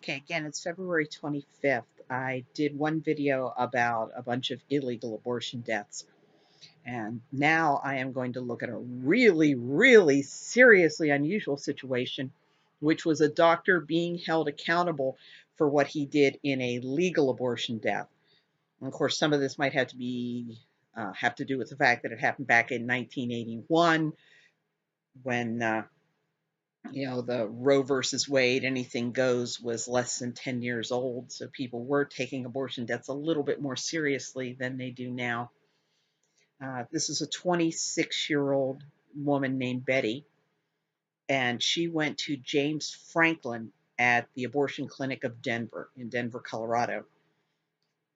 Okay, again, it's February 25th. I did one video about a bunch of illegal abortion deaths, and now I am going to look at a really, really seriously unusual situation, which was a doctor being held accountable for what he did in a legal abortion death. And of course, some of this might have to do with the fact that it happened back in 1981 when the Roe versus Wade, anything goes, was less than 10 years old. So people were taking abortion deaths a little bit more seriously than they do now. This is a 26-year-old woman named Betty, and she went to James Franklin at the abortion clinic of Denver, in Denver, Colorado.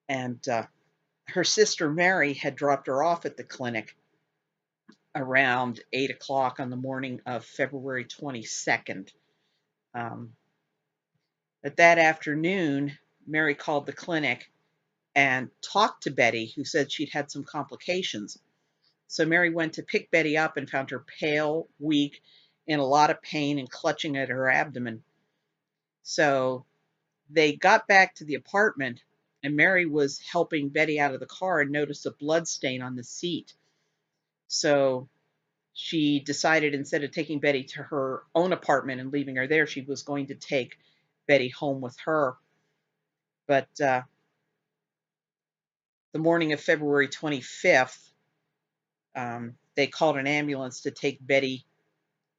And her sister Mary had dropped her off at the clinic around 8 o'clock on the morning of February 22nd. But that afternoon, Mary called the clinic and talked to Betty, who said she'd had some complications. So Mary went to pick Betty up and found her pale, weak, in a lot of pain and clutching at her abdomen. So they got back to the apartment, and Mary was helping Betty out of the car and noticed a blood stain on the seat. So she decided, instead of taking Betty to her own apartment and leaving her there, she was going to take Betty home with her. But the morning of February 25th, they called an ambulance to take Betty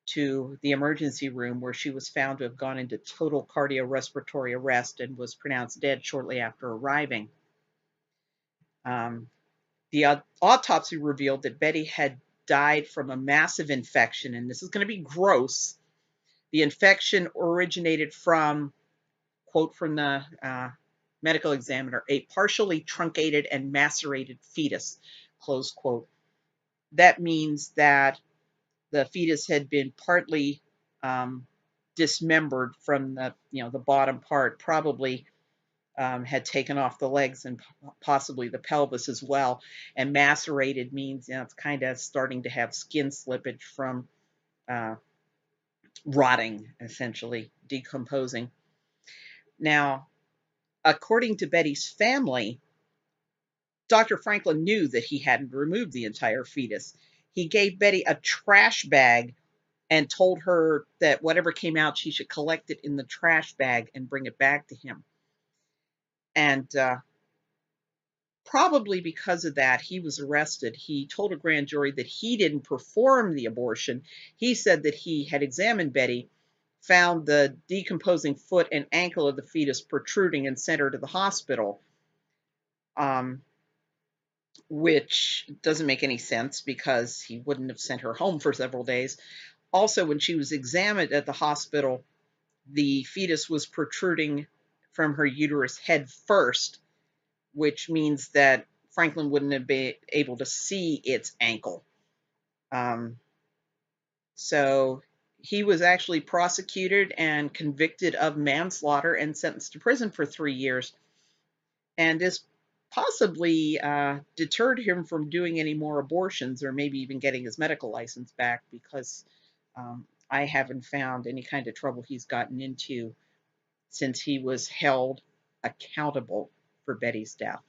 to the emergency room, where she was found to have gone into total cardiorespiratory arrest and was pronounced dead shortly after arriving. The autopsy revealed that Betty had died from a massive infection, and this is going to be gross. The infection originated from, quote from the medical examiner, a partially truncated and macerated fetus, close quote. That means that the fetus had been partly dismembered from the bottom part, probably had taken off the legs and possibly the pelvis as well. And macerated means it's kind of starting to have skin slippage from rotting, essentially decomposing. Now, according to Betty's family, Dr. Franklin knew that he hadn't removed the entire fetus. He gave Betty a trash bag and told her that whatever came out, she should collect it in the trash bag and bring it back to him. And probably because of that, he was arrested. He told a grand jury that he didn't perform the abortion. He said that he had examined Betty, found the decomposing foot and ankle of the fetus protruding, and sent her to the hospital, which doesn't make any sense because he wouldn't have sent her home for several days. Also, when she was examined at the hospital, the fetus was protruding from her uterus head first, which means that Franklin wouldn't have been able to see its ankle. So he was actually prosecuted and convicted of manslaughter and sentenced to prison for 3 years. And this possibly deterred him from doing any more abortions, or maybe even getting his medical license back, because I haven't found any kind of trouble he's gotten into since he was held accountable for Betty's death.